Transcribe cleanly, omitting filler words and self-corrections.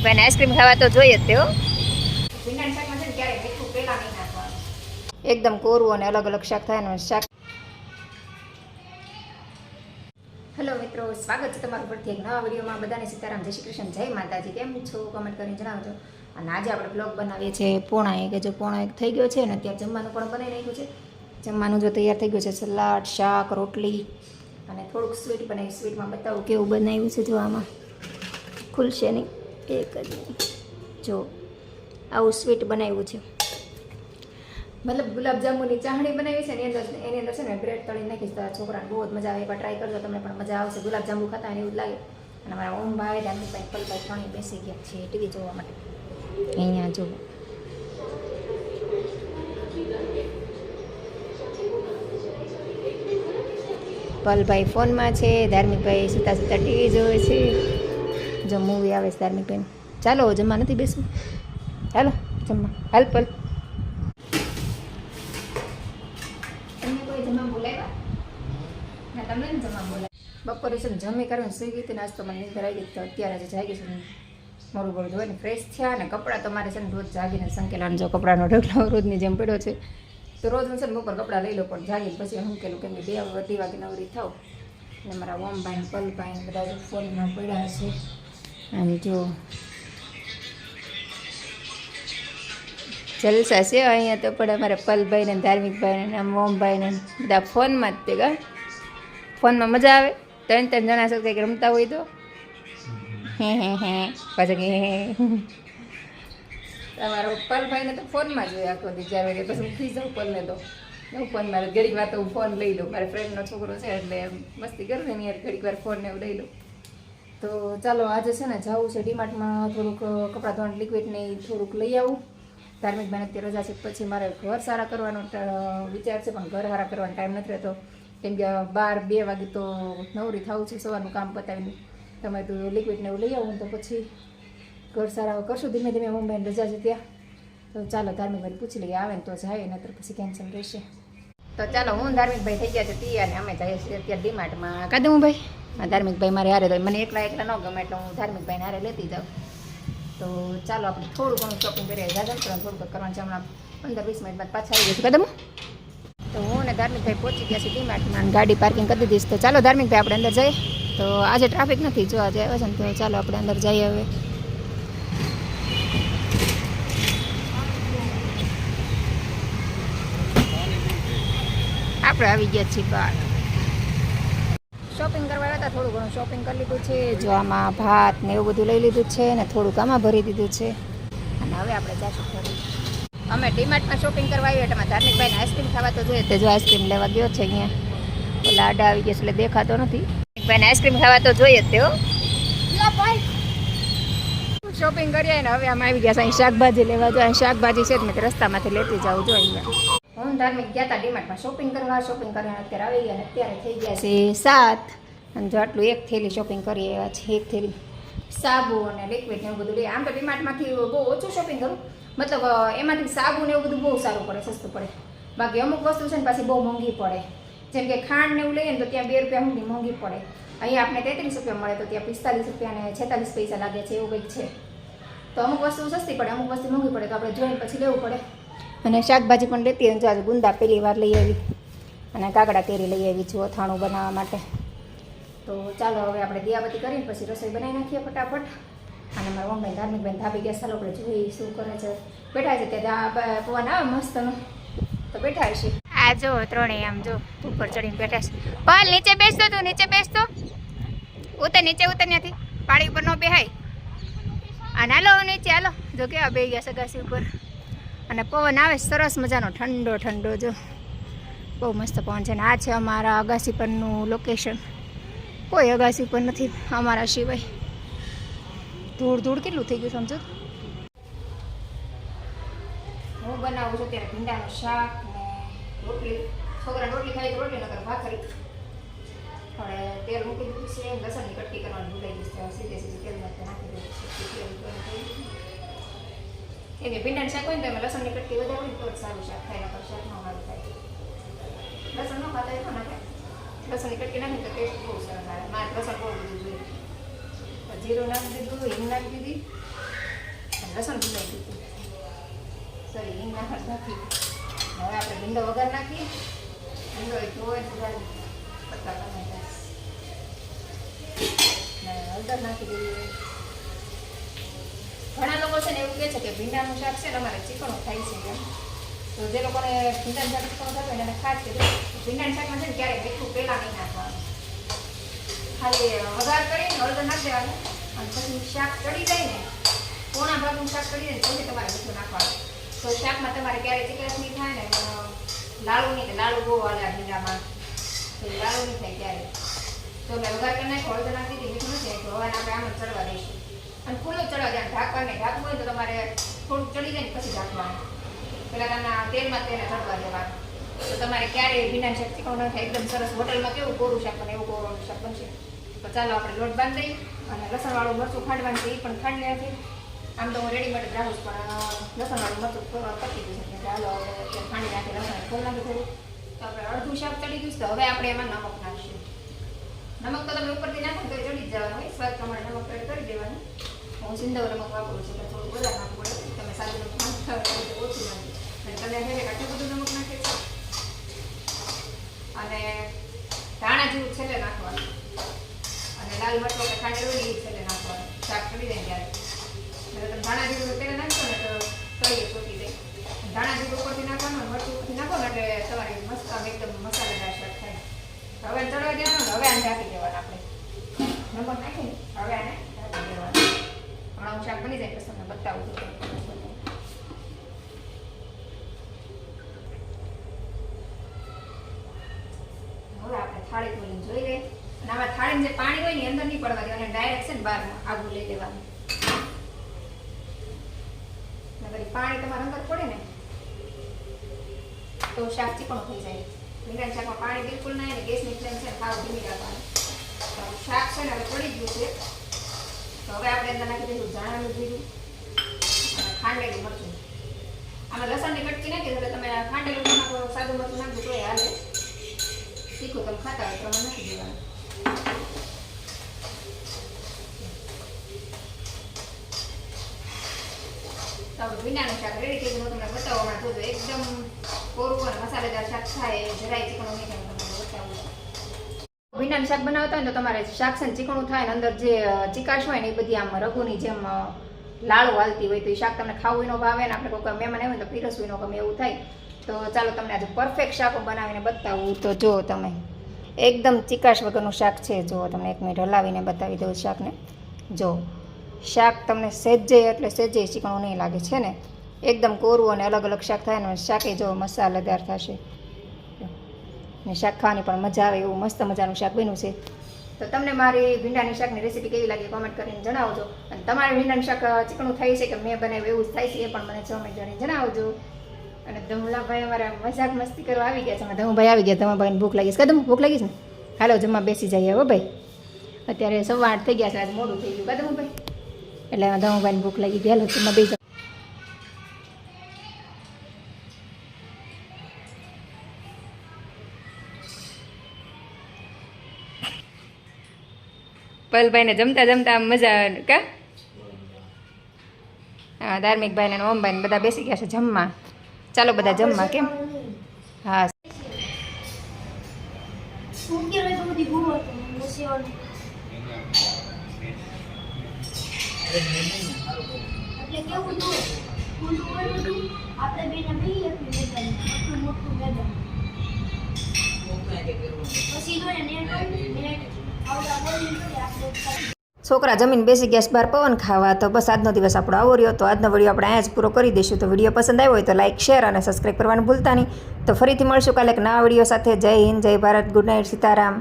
ભાઈને આઈસ્ક્રીમ ખાવા તો જોઈએ જ તે હો. ભીંડાના શાકમાં છે ને ક્યારે મીઠું પહેલાં નહીં નાખવાનું, એકદમ કોરું અને અલગ અલગ શાક થાય ને શાક. હેલો મિત્રો, સ્વાગત છે તમારું પરથી એક નવા વિડીયોમાં. બધાને સીતારામ, જય શ્રી કૃષ્ણ, જય માતાજી. કેમ છો કમેન્ટ કરીને જણાવજો. અને આજે આપણે બ્લોગ બનાવીએ છીએ પોણા એક, જો પોણા એક થઈ ગયો છે ને અત્યારે જમવાનું પણ બનાવી નાખ્યું છે. જમવાનું જો તૈયાર થઈ ગયું છે, સલાડ, શાક, રોટલી અને થોડુંક સ્વીટ બનાવી. સ્વીટમાં બતાવું કેવું બનાવ્યું છે. જો આમાં ખુલશે નહીં, એક જ જો આવું સ્વીટ બનાવ્યું છે. મતલબ ગુલાબજાંબુની ચાહણી બનાવી છે ને એની અંદર છે ને બ્રેડ તળી નાખીશ તો છોકરાને બહુ જ મજા આવે. એકવાર ટ્રાય કરજો, તમને પણ મજા આવશે. ગુલાબજાંબુ ખાતા હોય એવું જ લાગે. અને મારા ઓમ ભાઈ ધાર્મિકભાઈ પલભાઈ ત્રણેય બેસી ગયા છે ટીવી જોવા માટે. અહીંયા જુઓ, પલભાઈ ફોનમાં છે, ધાર્મિકભાઈ સુતા સુતા ટીવી જોવે છે. જો મૂવી આવે છે ધાર્મિકભાઈ. ચાલો જમવા નથી બેસવું, ચાલો જમવા. હાલ પલ બપોરે છે ને જમી કરીને સુઈ ગઈ હતી. નાસ્તો મને નીંદર આવી ગઈ તો અત્યારે જ જાગી છે. મોડું મોડું ધોઈને ફ્રેશ થયા. અને કપડાં તો મારે છે ને રોજ જાગીને સંકેલાનો જો કપડાનો ઢગલો રોજની જેમ પડ્યો છે તો રોજ હું છે ને બપોર કપડાં લઈ લો, પણ જાગીને પછી સંકેલું કેમ કે 2 અઢી વાગે નવરી થાવ. અને મારા ઓમભાઈ પલભાઈ બધા જો ફોનમાં પડ્યા છે. આમ જો જલસા છે અહીંયા તો. પણ અમારે પલભાઈને ધાર્મિકભાઈને ને આમ ઓમભાઈને બધા ફોનમાં જ તે ગા ફોનમાં મજા આવે. 3 જણા છે કંઈક રમતા હોય તો હે પાછા તમારો પલભાઈને તો ફોનમાં જ હોય આખો દી. જ્યારે પછી હું ખી જાઉં પલને તો હું ફોન મારે ઘડીક વાર તો હું ફોન લઈ લઉં. મારા ફ્રેન્ડનો છોકરો છે એટલે મસ્તી કરું ને યાર, ઘડીક વાર ફોનને એવું લઈ લઉં. તો ચાલો આજે છે ને જવું છે ડીમાર્ટમાં, થોડુંક કપડાં ધોવાનું લિક્વિડ ને થોડુંક લઈ આવું. ધાર્મિકભાઈને અત્યારે રજા છે, પછી મારે ઘર સારા કરવાનો વિચાર છે, પણ ઘર સારા કરવાનો ટાઈમ નથી રહેતો. કેમ કે 12-2 વાગે તો નવરી થવું છે સવારનું કામ પતાવીને. તમે તો લિક્વિડને એવું લઈ આવું તો પછી ઘર સારા કરશું ધીમે ધીમે. મુંબઈને રજા છે ત્યાં તો ચાલો ધાર્મિકભાઈ પૂછી લઈએ, આવે ને તો જાય, નહીતર પછી કેન્સલ રહેશે. તો ચાલો હું ધાર્મિકભાઈ થઈ ગયા છે તૈયાર ને અમે જઈએ છીએ અત્યારે ડીમાર્ટમાં. કાદું ભાઈ ધાર્મિકભાઈ મારે હારે તો મને એકલા ન ગમે એટલે હું ધાર્મિકભાઈને હારે લેતી જાઉં. તો ચાલો આપણે થોડું ઘણું શોપિંગ કરીએ. જાદમ થોડુંક કરવાનું છે. હમણાં 15-20 મિનિટ બાદ પાછા આવી જઈશું. કદમ તો હું ને ધાર્મિકભાઈ પહોંચી ગયા છે ડીમાર્ટમાં. ગાડી પાર્કિંગ કરી દીધી છે. તો ચાલો ધાર્મિકભાઈ આપણે અંદર જઈએ. તો આજે ટ્રાફિક નથી, જો આજે આવે છે ને. તો ચાલો આપણે અંદર જઈએ હવે. આપણે આવી ગયા છીએ બહાર. શોપિંગ કરવા આવ્યા હતા, થોડું ઘણું શોપિંગ કરી લીધું છે. જો આમાં ભાત ને એવું બધું લઈ લીધું છે ને થોડુંક આમાં ભરી દીધું છે. અને હવે આપણે જઈશું ફરી. અમે ડીમાર્ટમાં શોપિંગ કરવા આવ્યા એટલે ધાર્મિકભાઈને આઈસ્ક્રીમ ખાવા તો જોઈએ. તે જો આઈસ્ક્રીમ લેવા ગયો છે અહીંયા. ઓલા આડા આવી ગયા છે એટલે દેખાતો નથી. ભાઈને આઈસ્ક્રીમ ખાવા તો જોઈએ જ તે હો. શોપિંગ કરીએ ને હવે આમ આવી ગયા છે અહીં શાકભાજી લેવા. જો અહીં શાકભાજી છે જ મેં રસ્તામાંથી લેતી જાઉં. જો અહીંયા હું ધાર્મિક ગયા હતા ડીમાર્ટમાં શોપિંગ કરીને અત્યારે આવી ગયા. અને અત્યારે થઈ ગયા છે 7. અને જો આટલું એક થેલી શોપિંગ કરી એવા છે. એક થેલી સાબુ અને લિક્વિડ ને એવું બધું લઈએ. આમ તો ડીમાર્ટમાંથી બહુ ઓછું શોપિંગ કરું, મતલબ એમાંથી સાબુ ને એવું બધું બહુ સારું પડે, સસ્તું પડે. બાકી અમુક વસ્તુ છે ને પાછી બહુ મોંઘી પડે. જેમ કે ખાંડ ને એવું લઈએ ને તો ત્યાં 2 રૂપિયા સુધી મોંઘી પડે. અહીંયા આપણે 33 રૂપિયા મળે તો ત્યાં 45 રૂપિયા ને 46 પૈસા લાગે છે, એવું કંઈક છે. તો અમુક વસ્તુ સસ્તી પડે, અમુક વસ્તુ મોંઘી પડે, તો આપણે જોઈને પછી લેવું પડે. અને શાકભાજી પણ લેતી હોય. આજે ગુંદા પહેલી વાર લઈ આવી અને કાકડા કેરી લઈ આવી છું અથાણું બનાવવા માટે. તો ચાલો હવે આપણે દિયાબત્તી કરીને પછી રસોઈ બનાવી નાખીએ ફટાફટ. અને મારા મમ્મી ધાર્મિકભાઈ ધાબી ગયા. ચાલો આપણે જોઈએ શું કરે છે. બેઠા છે ત્યાં પવન આવે મસ્તનો તો બેઠા છે. આ જો ત્રણેય આમ જો ઉપર ચડીને બેઠા છે. પલ નીચે બેસતો, તું નીચે બેસતો, ઉતર નીચે, ઉતર ત્યાંથી પાણી ઉપર ન બેહાય. અને હાલો નીચે હાલો. જો કેવા બે ગયા સગાસી ઉપર. અને પવન આવે સરસ મજાનો ઠંડો ઠંડો. જો બહુ મસ્ત પવન છે. ને આ છે અમારા અગાસી પરનું લોકેશન. કોઈ અગાસી પર નથી અમારા સિવાય. ધૂળ કેટલું થઈ ગયું સમજો. હું બનાવું છું ત્યારે ભીંડાનું શાક ને રોટલી. છોકરા રોટલી ખાઈ રોટલી નકર ભાખરી. હવે તેલ મૂકી દીધું છે. લસણની કટકી કરવાની ભૂલાઈ ગઈ છે. સીધે તેલમાં નાખી દઉં. કેમ કે ભીંડાનું શાક હોય ને તો એમાં લસણની કટકી વધારે હોય તો જ સારું શાક થાય, નકર શાક ન સારું થાય. લસણ ન ખાતા હોય તો નાખે. લસણની કટકી નાખી તો ટેસ્ટ બહુ સરસ આવે. મારે લસણ બહુ બધું જોઈએ. જીરું નાખી દીધું, હિંગ નાખી દીધી લસણ ભૂલાઈ ગયું સોરી હિંગ નાખી. હવે આપણે ભીંડો વગર નાખીએ. ભીંડો એ ધોઈ પત્તા ટમેટા હળદર નાખી દઈએ. ઘણા લોકો છે ને એવું કહે છે કે ભીંડાનું શાક છે ને અમારે ચીકણું થાય છે એમ. તો જે લોકોને ભીંડાનું શાક ચીકણું થતું હોય એને ખાસ કરી ભીંડાના શાકમાં છે ને ક્યારેય મીઠું પહેલાં નહીં નાખવાનું. ખાલી વઘાર કરીને હળદર નાખી દેવાનું અને પછી શાક ચડી જાય ને પોણા ભાગનું શાક ચડી જાય ને પછી તમારે મીઠું નાખવાનું. તો શાકમાં તમારે ક્યારેય ચીકણાશ નહીં થાય ને લાડુ નહીં લાડુ બહુ હાલે ભીંડામાં તો લાડુ નહીં થાય ક્યારેય. તો મેં વઘાર કરી નાખી હળદર નાખી દીધી મીઠું નથી તો હવે આપણે આમ ચડવા દઈશું અને ખુલ્લું ચડવા જાય ઢાંકવાને ઢાંકવું હોય તો તમારે થોડુંક ચડી જાય ને પછી ઢાંકવાનું. પેલા તમને તેલમાં તેને ચડવા દેવાનું તો તમારે ક્યારેય ભીંડાનું શાક ચીકણું ન થાય એકદમ સરસ. હોટલમાં કેવું કોરું શાક બને એવું કોરું શાક બનશે. તો ચાલો આપણે લોટ બાંધી દઈએ અને લસણવાળું મરચું ખાંડવાનું છે એ પણ ખાંડી નાખીએ. આમ તો હું રેડીમેડ જ રાખું છું પણ લસણવાળું મરચું પતી ગયું છે ચાલો આપણે ખાંડી નાખીએ લસણ ખોલ નાખી થોડું. તો આપણે અડધું શાક ચડી ગયું તો હવે આપણે એમાં નમક નાખીશું. નમક તો તમે ઉપરથી નાખો તો ચડી જ જવાનું હોય સ્વાદ પ્રમાણે નમક એડ કરી દેવાનું. હું સિંધવ નમક વાપરું છું એટલે થોડું વધારે નાખવું પડે. તમે સાદું નમક નાખતા હોય તો ઓછું નાખી અને તમે છે આટલું બધું નમક નાખે છે. અને ધાણા જેવું છેલ્લે નાખવાનું અને લાલ મરચું કે ખાંડેલું એ છેલ્લે નાખવાનું શાક ચડી જાય ત્યારે. એટલે તમે ધાણા જેવું પહેલાં નાખશો ને તો તળીએ ચોટી જાય. ધાણા જેવું ઉપરથી નાખવાનું મરચું ઉપરથી નાખો ને એટલે તમારે મસ્ત આમ એકદમ મસાલેદાર શાક થાય. હવે ચડવા દેવાનું હવે આને ઢાંકી દેવાનું. આપણે નમક નાખીને હવે આને ઢાંકી દેવાનું. હમણાં શાક બની જાય પછી તમને બતાવું છું. હવે આપણે થાળી ખોલીને જોઈ લઈએ અને આમાં થાળીમાં જે પાણી હોય ને અંદર નહીં પડવા દેવાનું ડાયરેક્ટ છે ને બહાર આગું લઈ દેવાનું. પાણી તમારે અંદર પડે ને તો શાક ચીકણું થઈ જાય. ભીંડાના શાકમાં પાણી બિલકુલ ના આવે. ગેસની ફ્લેમ છે ખાવ ધીમી રાખવાની. શાક છે ને હવે પડી ગયું છે તો હવે આપણે અંદર નાખી દઈશું ધાણાનું જીરું અને ખાંડેલું મરચું. આમાં લસણની કટકી નાખી એટલે તમે ખાંડેલું નાખો સાદું મરચું નાખજો તો એ હાલે. તીખું તમે ખાતા હોય પ્રમાણે નાખી દેવાનું. ભીંડાનું શાક રેડી થઈ ગયું તમને બતાવવા જોજો. એકદમ કોરું અને મસાલેદાર શાક થાય જરાય ચીકણું નહીં થાય તમને બતાવું. ભીંડાનું શાક બનાવતા હોય તો તમારે શાક છે ચીકણું થાય ને અંદર જે ચીકાશ હોય ને એ બધી આમ રઘુની જેમ લાળુ હાલતી હોય તો એ શાક તમને ખાવું ન ભાવે ને આપણે કોઈ મહેમાન આવે ને તો પીરસવું ન ગમે એવું થાય. તો ચાલો તમને આજે પરફેક્ટ શાક બનાવીને બતાવું. તો જો તમે એકદમ ચીકાશ વગરનું શાક છે. જો તમને એક મિનિટ હલાવીને બતાવી દઉં શાકને. જો શાક તમને સહેજે એટલે સહેજે ચીકણું નહીં લાગે છે ને એકદમ કોરું અને અલગ અલગ શાક થાય ને શાકે જો મસાલેદાર થશે ને શાક ખાવાની પણ મજા આવે એવું મસ્ત મજાનું શાક બન્યું છે. તો તમને મારી ભીંડાની શાકની રેસીપી કેવી લાગી કોમેન્ટ કરીને જણાવજો. અને તમારે ભીંડાનું શાક ચીકણું થાય છે કે મેં બનાવ્યું એવું જ થાય છે એ પણ મને કોમેન્ટ કરીને જણાવજો. અને ધમલાભાઈ અમારા મજાક મસ્તી કરવા આવી ગયા છે. અમે ધમભાઈ આવી ગયા. ધમભાઈને ભૂખ લાગી છે. કદમ ભૂખ લાગી છે ને હાલો જમવા બેસી જઈએ. હો ભાઈ અત્યારે 8:15 થઈ ગયા છે. આજે મોડું થઈ ગયું કદમ ભાઈ એટલે ધમભાઈને ભૂખ લાગી ગઈ. હાલો જમવા બેસી પલભાઈને જમતા જમતા મજા આવે કા. હા ધાર્મિકભાઈ ને ઓમભાઈ ને બધા બેસી ગયા છે જમવા. ચાલો બધા જમવા કેમ. હા છોકરા જમીન બેસી ગયા બહાર પવન ખાવા. તો બસ આજનો દિવસ આપણો આવો રહ્યો. તો આજનો વિડીયો આપણે અહીંયા જ પૂરો કરી દઈશું. તો વિડીયો પસંદ આવ્યો હોય તો લાઇક શેર અને સબસ્ક્રાઈબ કરવાનું ભૂલતા નહીં. તો ફરીથી મળશું કાલે એક નવા વિડીયો સાથે. જય હિન્દ, જય ભારત, ગુડ નાઇટ, સીતારામ.